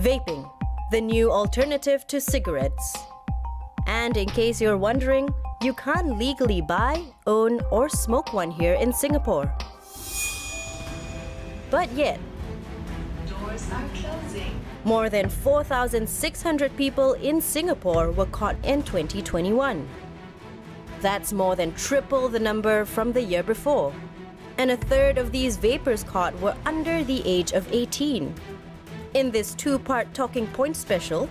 Vaping, the new alternative to cigarettes. And in case you're wondering, you can't legally buy, own, or smoke one here in Singapore. But yet, Doors are closing. more than 4,600 people in Singapore were caught in 2021. That's more than triple the number from the year before. And a third of these vapors caught were under the age of 18. In this two-part Talking Point special,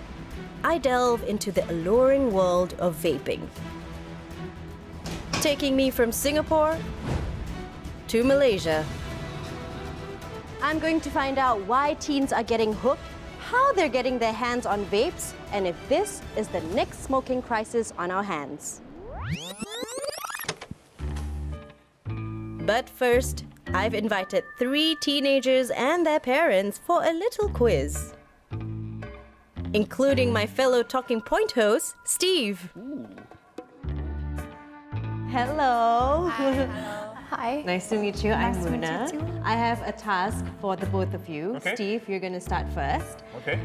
I delve into the alluring world of vaping. Taking me from Singapore to Malaysia. I'm going to find out why teens are getting hooked, how they're getting their hands on vapes, and if this is the next smoking crisis on our hands. But first, I've invited 3 teenagers and their parents for a little quiz. Including my fellow Talking Point host, Steve. Hello. Hi. Nice to meet you. Nice I'm to meet Muna. you too. I have a task for the both of you. Okay. Steve, you're going to start first. Okay.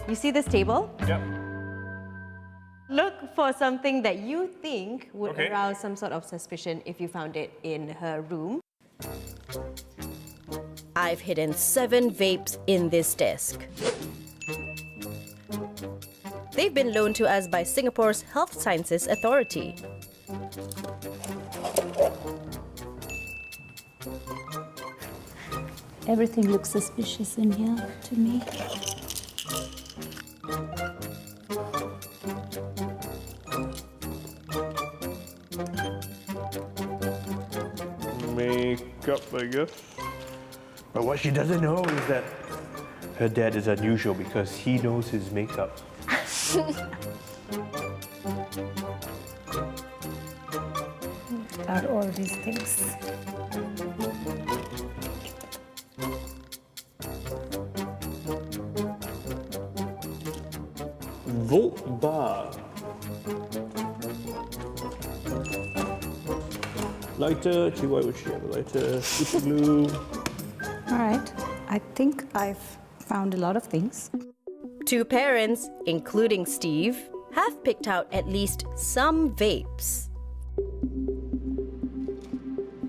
You see this table? Yep. Look for something that you think would Okay. arouse some sort of suspicion if you found it in her room. I've hidden 7 vapes in this desk. They've been loaned to us by Singapore's Health Sciences Authority. Everything looks suspicious in here to me. Makeup, I guess. But what she doesn't know is that her dad is unusual because he knows his makeup. Are all these things. Volt bar. Lighter. Actually, why would she have a lighter? Super glue. All right. I think I've found a lot of things. 2 parents, including Steve, have picked out at least some vapes.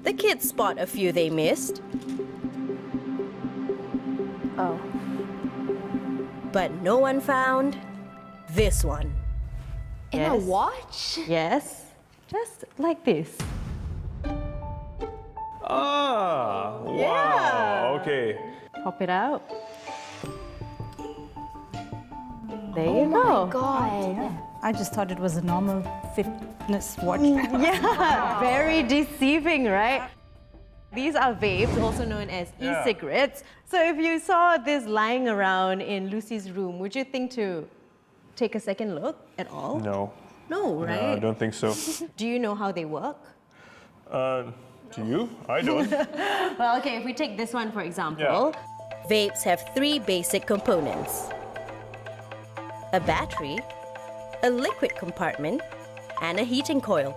The kids spot a few they missed, Oh. but no one found this one. In a watch? Yes, just like this. Ah, wow. Yeah. Okay. Pop it out. There you go. God. I just thought it was a normal fitness watch. Yeah, very deceiving, right? These are vapes, also known as Yeah. e-cigarettes. So if you saw this lying around in Lucy's room, would you think to take a second look at all? No. No, No, I right? don't think so. Do you know how they work? Do you? I don't. Well, okay, if we take this one, for example, vapes have 3 basic components. A battery, a liquid compartment, and a heating coil.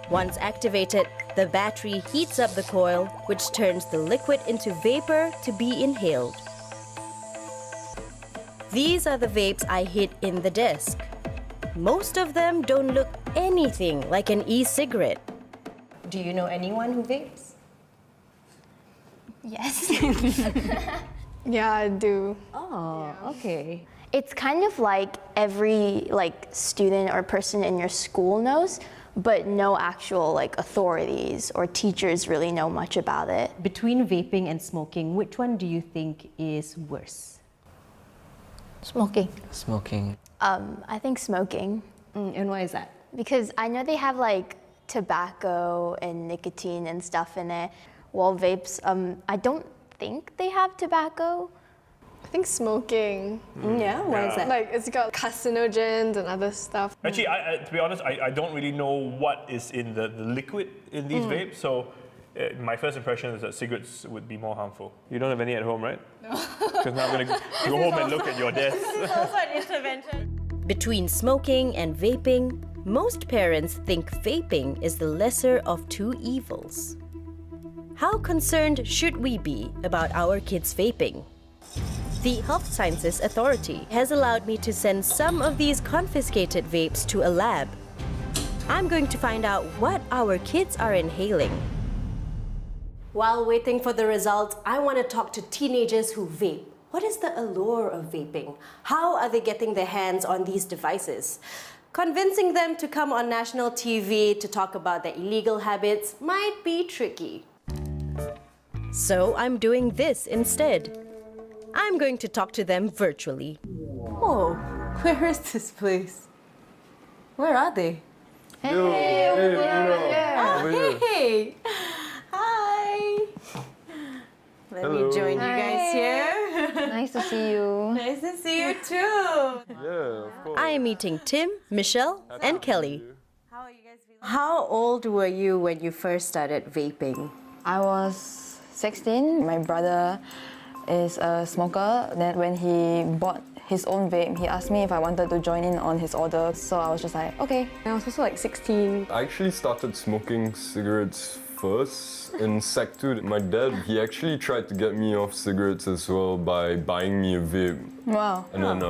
Once activated, the battery heats up the coil, which turns the liquid into vapor to be inhaled. These are the vapes I hid in the desk. Most of them don't look anything like an e-cigarette. Do you know anyone who vapes? Yes. Yeah, I do. Oh, okay. It's kind of like every student or person in your school knows, but no actual authorities or teachers really know much about it. Between vaping and smoking, which one do you think is worse? Smoking. Smoking. I think smoking, And why is that? because I know they have tobacco and nicotine and stuff in it. While vapes, I don't think they have tobacco. I think smoking. Yeah, why is that? It's got carcinogens and other stuff. Actually, to be honest, I don't really know what is in the liquid in these vapes. So my first impression is that cigarettes would be more harmful. You don't have any at home, right? No. Because now I'm going to go home and look at your desk. Also an intervention. Between smoking and vaping, most parents think vaping is the lesser of 2 evils. How concerned should we be about our kids vaping? The Health Sciences Authority has allowed me to send some of these confiscated vapes to a lab. I'm going to find out what our kids are inhaling. While waiting for the results, I want to talk to teenagers who vape. What is the allure of vaping? How are they getting their hands on these devices? Convincing them to come on national TV to talk about their illegal habits might be tricky. So I'm doing this instead. I'm going to talk to them virtually. Whoa, where is this place? Where are they? Hey, Hey! Hi! Let me join you guys here. Nice to see you. Nice to see you too. Yeah, of course. I am meeting Tim, Michelle, and Kelly. How are you guys feeling? How old were you when you first started vaping? I was 16. My brother is a smoker. Then when he bought his own vape, he asked me if I wanted to join in on his order. So I was just like, okay. I was also like 16. I actually started smoking cigarettes first in Sec 2. My dad, he actually tried to get me off cigarettes as well by buying me a vape. Wow. And then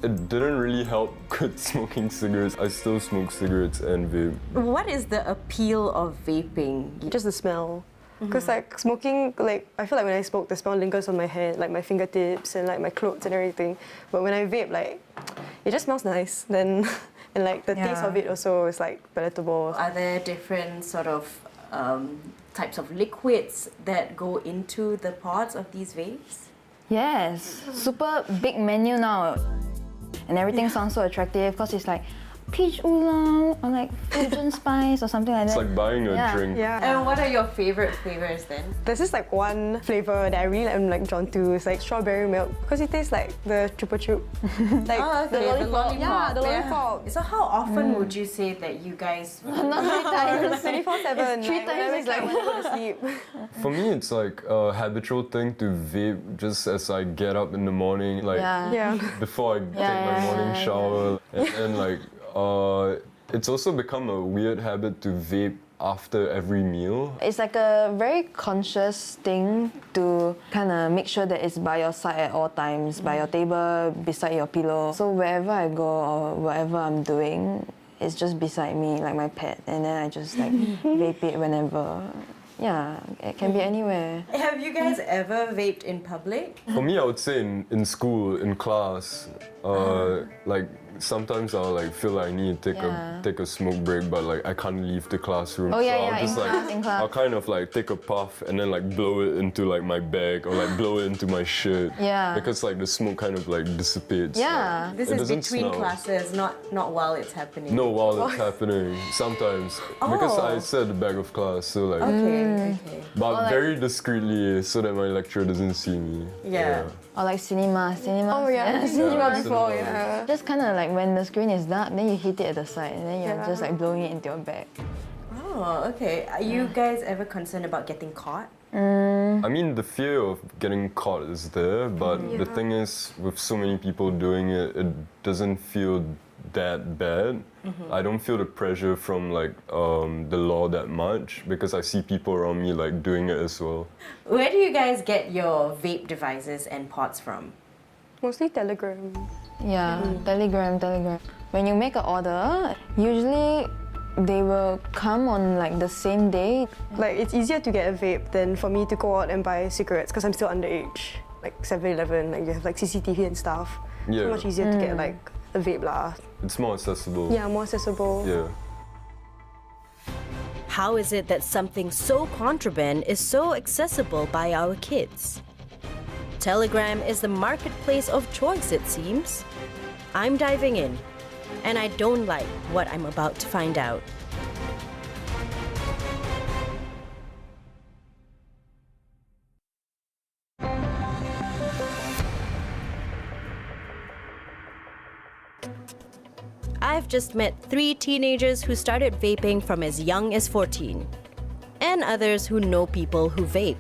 it didn't really help quit smoking cigarettes. I still smoke cigarettes and vape. What is the appeal of vaping? Just the smell. Because like smoking, like I feel like when I smoke, the smell lingers on my hand, like my fingertips and like my clothes and everything. But when I vape, like it just smells nice. Then and like the taste of it also is like palatable. Are there different sort of types of liquids that go into the pods of these vapes? Yes, super big menu now. And everything sounds so attractive because it's like peach oolong or like Fusion spice or something like that. It's like buying a drink. Yeah. And what are your favorite flavors then? There's this like one flavor that I really am like drawn to. It's like strawberry milk because it tastes like the Chupa Chup. Like the lollipop. Yeah, the lollipop. So how often would you say that you guys... Not 3 times. 24/7. Three times It's like when I go to sleep. For me, it's like a habitual thing to vape just as I get up in the morning, like Yeah. before I take my morning shower. And like, it's also become a weird habit to vape after every meal. It's like a very conscious thing to kind of make sure that it's by your side at all times, by your table, beside your pillow. So wherever I go or whatever I'm doing, it's just beside me, like my pet. And then I just like vape it whenever. Yeah, it can be anywhere. Have you guys ever vaped in public? For me, I would say in school, in class, like sometimes I'll like feel like I need to take a smoke break, but like I can't leave the classroom. Oh, so yeah, I'll yeah, just in like class, in class. I'll kind of like take a puff and then like blow it into like my bag or like blow it into my shirt. Yeah. Because like the smoke kind of like dissipates. Yeah. Like, This it is doesn't between smell. classes, not while it's happening. No, while it's happening. Sometimes. Because I sit at the back of class, so like Okay. but very discreetly so that my lecturer doesn't see me. Yeah. Or like cinema. Oh yeah, cinema before, yeah. Just kind of like when the screen is dark, then you hit it at the side, and then you're just like blowing it into your bag. Oh, okay. Are you guys ever concerned about getting caught? I mean, the fear of getting caught is there, but the thing is, with so many people doing it, it doesn't feel that bad. I don't feel the pressure from like the law that much because I see people around me like doing it as well. Where do you guys get your vape devices and pods from? Mostly Telegram. Yeah, Telegram. When you make an order, usually they will come on like the same day. Like it's easier to get a vape than for me to go out and buy cigarettes because I'm still underage. Like 7-Eleven, like you have like CCTV and stuff. Yeah. So much easier to get like a vape lah. It's more accessible. Yeah, more accessible. Yeah. How is it that something so contraband is so accessible by our kids? Telegram is the marketplace of choice, it seems. I'm diving in, and I don't like what I'm about to find out. I've just met 3 teenagers who started vaping from as young as 14, and others who know people who vape.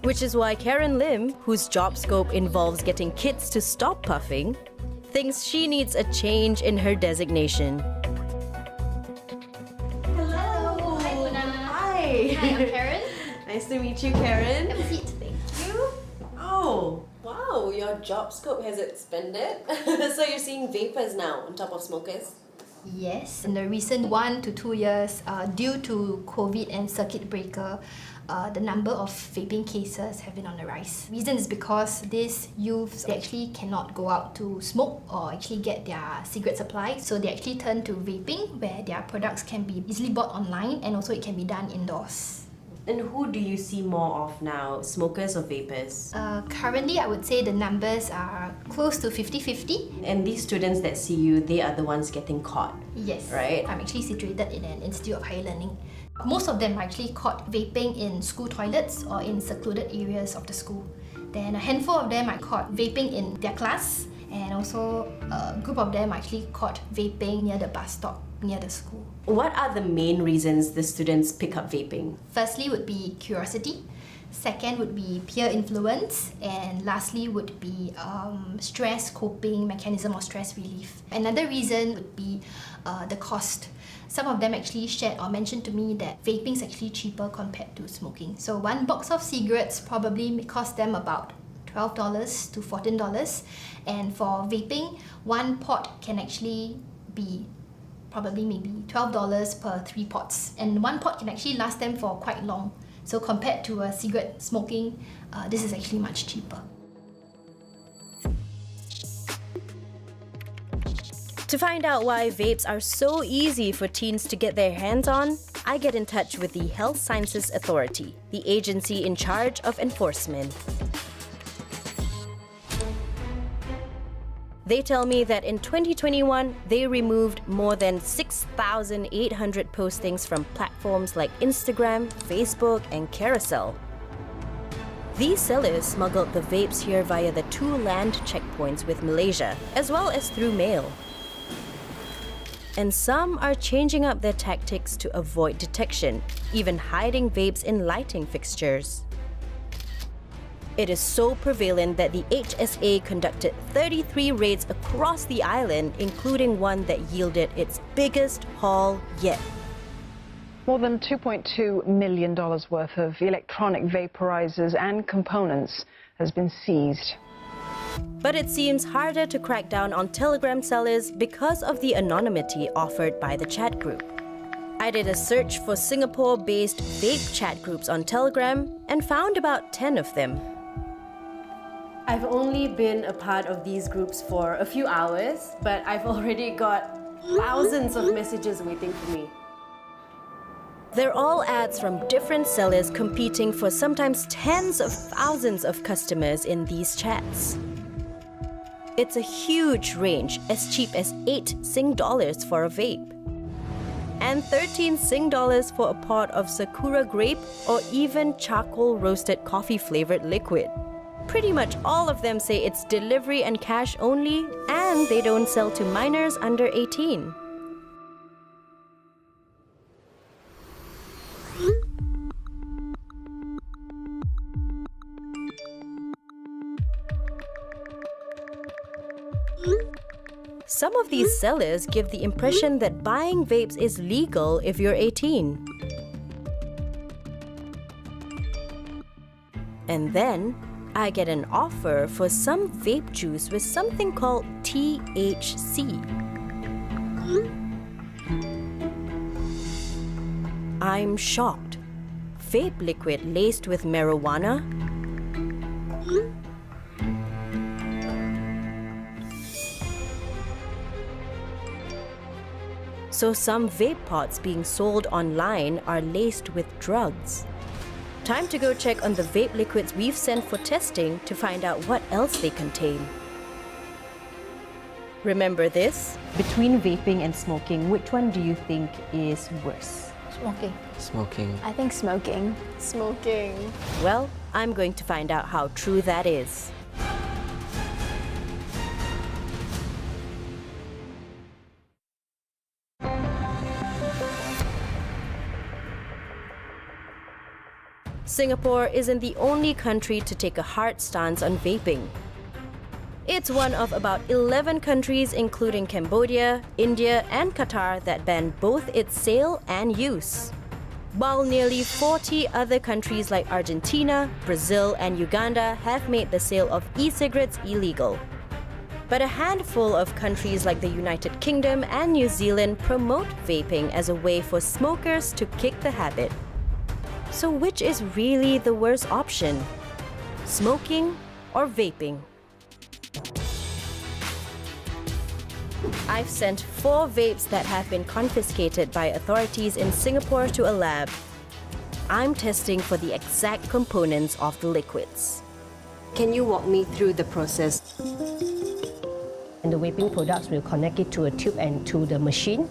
Which is why Karen Lim, whose job scope involves getting kids to stop puffing, thinks she needs a change in her designation. Hello. Hi, Luna. Hi. Hi, I'm Karen. Nice to meet you, Karen. Have a seat. Thank you. Oh, wow. wow, your job scope has expanded. So you're seeing vapors now on top of smokers? Yes, in the recent 1 to 2 years, due to COVID and circuit breaker, the number of vaping cases have been on the rise. Reason is because these youths, they actually cannot go out to smoke or actually get their cigarette supply. So they actually turn to vaping, where their products can be easily bought online and also it can be done indoors. And who do you see more of now, smokers or vapors? Currently, I would say the numbers are close to 50-50. And these students that see you, they are the ones getting caught. Yes, right? I'm actually situated in an institute of higher learning. Most of them are actually caught vaping in school toilets or in secluded areas of the school. Then a handful of them are caught vaping in their class, and also a group of them are actually caught vaping near the bus stop near the school. What are the main reasons the students pick up vaping? Firstly would be curiosity. Second would be peer influence, and lastly would be stress coping mechanism or stress relief. Another reason would be the cost. Some of them actually shared or mentioned to me that vaping is actually cheaper compared to smoking. So one box of cigarettes probably may cost them about $12 to $14, and for vaping, one pot can actually be probably maybe $12 per 3 pots, and one pot can actually last them for quite long. So compared to a cigarette smoking, this is actually much cheaper. To find out why vapes are so easy for teens to get their hands on, I get in touch with the Health Sciences Authority, the agency in charge of enforcement. They tell me that in 2021, they removed more than 6,800 postings from platforms like Instagram, Facebook, and Carousel. These sellers smuggled the vapes here via the 2 land checkpoints with Malaysia, as well as through mail. And some are changing up their tactics to avoid detection, even hiding vapes in lighting fixtures. It is so prevalent that the HSA conducted 33 raids across the island, including one that yielded its biggest haul yet. More than $2.2 million worth of electronic vaporizers and components has been seized. But it seems harder to crack down on Telegram sellers because of the anonymity offered by the chat group. I did a search for Singapore-based vape chat groups on Telegram and found about 10 of them. I've only been a part of these groups for a few hours, but I've already got thousands of messages waiting for me. They're all ads from different sellers competing for sometimes tens of thousands of customers in these chats. It's a huge range, as cheap as 8 Sing dollars for a vape, and 13 Sing dollars for a pot of Sakura grape or even charcoal roasted coffee flavored liquid. Pretty much all of them say it's delivery and cash only, and they don't sell to minors under 18. Some of these sellers give the impression that buying vapes is legal if you're 18. And then I get an offer for some vape juice with something called THC. I'm shocked. Vape liquid laced with marijuana? So some vape pods being sold online are laced with drugs. Time to go check on the vape liquids we've sent for testing to find out what else they contain. Remember this? Between vaping and smoking, which one do you think is worse? Smoking. Smoking. I think smoking. Smoking. Well, I'm going to find out how true that is. Singapore isn't the only country to take a hard stance on vaping. It's one of about 11 countries, including Cambodia, India, and Qatar, that ban both its sale and use. while nearly 40 other countries like Argentina, Brazil, and Uganda have made the sale of e-cigarettes illegal. But a handful of countries like the United Kingdom and New Zealand promote vaping as a way for smokers to kick the habit. So which is really the worst option? Smoking or vaping? I've sent 4 vapes that have been confiscated by authorities in Singapore to a lab. I'm testing for the exact components of the liquids. Can you walk me through the process? And the vaping products will connect it to a tube and to the machine.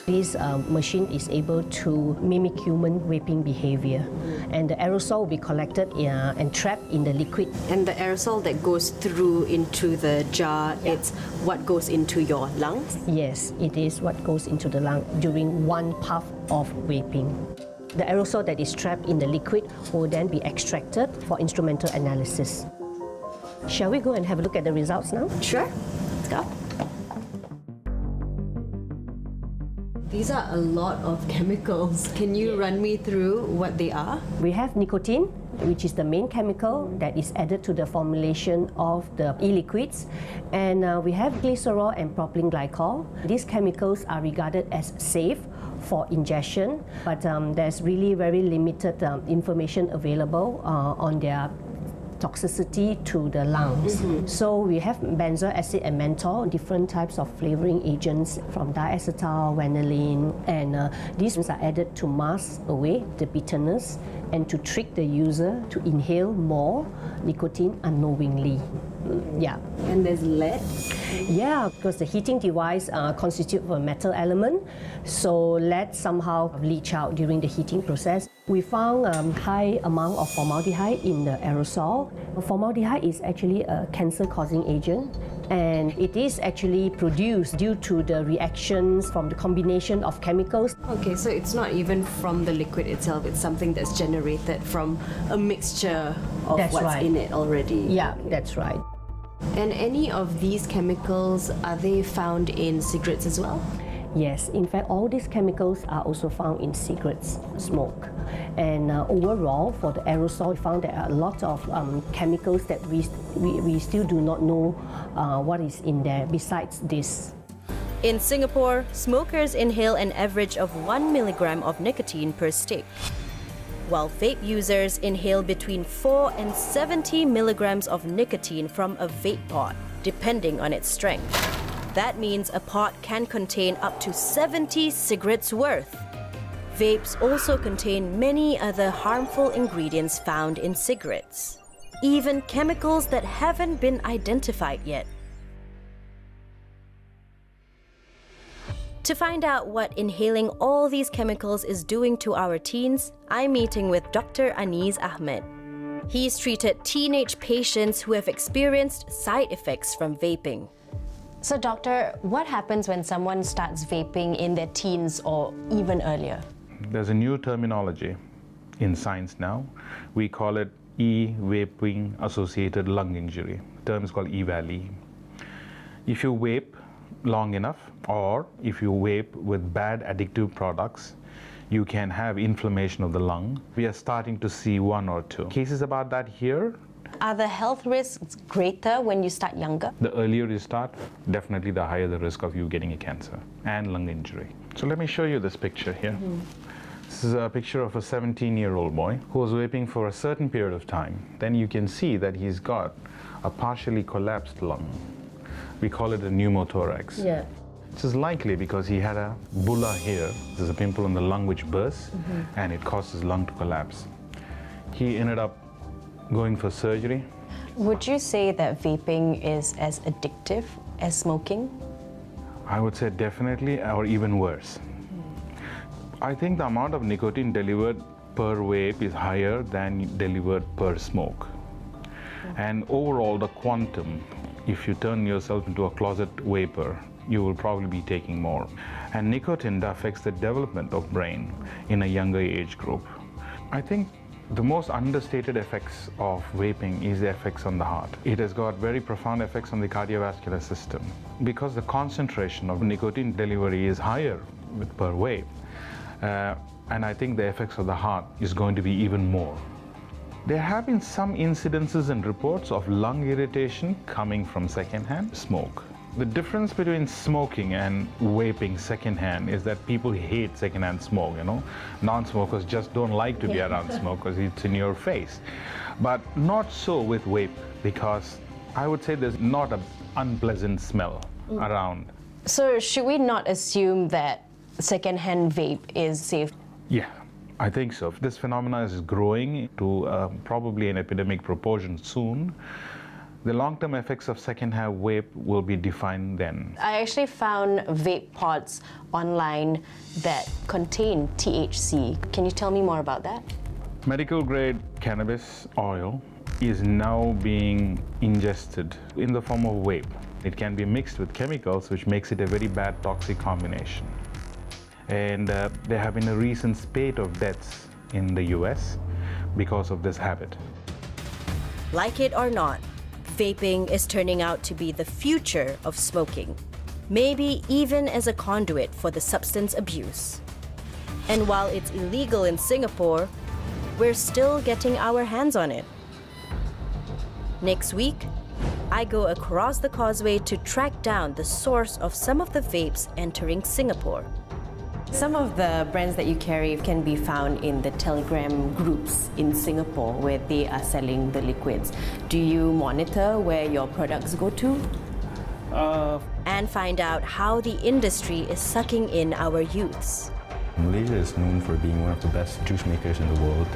This machine is able to mimic human vaping behavior. And the aerosol will be collected and trapped in the liquid. And the aerosol that goes through into the jar, it's what goes into your lungs? Yes, it is what goes into the lung during one puff of vaping. The aerosol that is trapped in the liquid will then be extracted for instrumental analysis. Shall we go and have a look at the results now? Sure, let's go. These are a lot of chemicals. Can you run me through what they are? We have nicotine, which is the main chemical that is added to the formulation of the e-liquids. And we have glycerol and propylene glycol. These chemicals are regarded as safe for ingestion, but there's really very limited information available on their toxicity to the lungs. So we have benzoic acid and menthol, different types of flavoring agents from diacetyl, vanillin, and these are added to mask away the bitterness and to trick the user to inhale more nicotine unknowingly. Yeah. And there's lead? Yeah, because the heating device constitutes of a metal element, so lead somehow leach out during the heating process. We found high amount of formaldehyde in the aerosol. Formaldehyde is actually a cancer-causing agent, and it is actually produced due to the reactions from the combination of chemicals. Okay, so it's not even from the liquid itself, it's something that's generated from a mixture of what's in it already. Yeah, that's right. And any of these chemicals, are they found in cigarettes as well? Yes, in fact, all these chemicals are also found in cigarettes smoke. And overall, for the aerosol, we found there are a lot of chemicals that we still do not know what is in there besides this. In Singapore, smokers inhale an average of 1 milligram of nicotine per stick, while vape users inhale between 4 and 70 milligrams of nicotine from a vape pod, depending on its strength. That means a pod can contain up to 70 cigarettes worth. Vapes also contain many other harmful ingredients found in cigarettes, even chemicals that haven't been identified yet. To find out what inhaling all these chemicals is doing to our teens, I'm meeting with Dr. Anis Ahmed. He's treated teenage patients who have experienced side effects from vaping. So doctor, what happens when someone starts vaping in their teens or even earlier? There's a new terminology in science now. We call it e-vaping associated lung injury. The term is called EVALI. If you vape long enough, or if you vape with bad addictive products, you can have inflammation of the lung. We are starting to see 1 or 2 cases about that here. Are the health risks greater when you start younger? The earlier you start, definitely the higher the risk of you getting a cancer and lung injury. So let me show you this picture here. This is a picture of a 17-year-old boy who was vaping for a certain period of time. Then you can see that he's got a partially collapsed lung. We call it a pneumothorax. Yeah. This is likely because he had a bulla here. There's a pimple on the lung which bursts, and it caused his lung to collapse. He ended up going for surgery. Would you say that vaping is as addictive as smoking? I would say definitely, or even worse. I think the amount of nicotine delivered per vape is higher than delivered per smoke. And overall, the quantum, if you turn yourself into a closet vapor, you will probably be taking more. And nicotine affects the development of brain in a younger age group. I think the most understated effects of vaping is the effects on the heart. It has got very profound effects on the cardiovascular system. Because the concentration of nicotine delivery is higher per vape, and I think the effects of the heart is going to be even more. There have been some incidences and reports of lung irritation coming from secondhand smoke. The difference between smoking and vaping secondhand is that people hate secondhand smoke, you know. Non-smokers just don't like to be around smoke because it's in your face. But not so with vape, because I would say there's not an unpleasant smell around. So should we not assume that secondhand vape is safe? Yeah, I think so. This phenomenon is growing to probably an epidemic proportion soon. The long-term effects of secondhand vape will be defined then. I actually found vape pods online that contain THC. Can you tell me more about that? Medical-grade cannabis oil is now being ingested in the form of vape. It can be mixed with chemicals, which makes it a very bad toxic combination. And there have been a recent spate of deaths in the US because of this habit. Like it or not, vaping is turning out to be the future of smoking, maybe even as a conduit for the substance abuse. And while it's illegal in Singapore, we're still getting our hands on it. Next week, I go across the causeway to track down the source of some of the vapes entering Singapore. Some of the brands that you carry can be found in the Telegram groups in Singapore where they are selling the liquids. Do you monitor where your products go to? And find out how the industry is sucking in our youths. Malaysia is known for being one of the best juice makers in the world.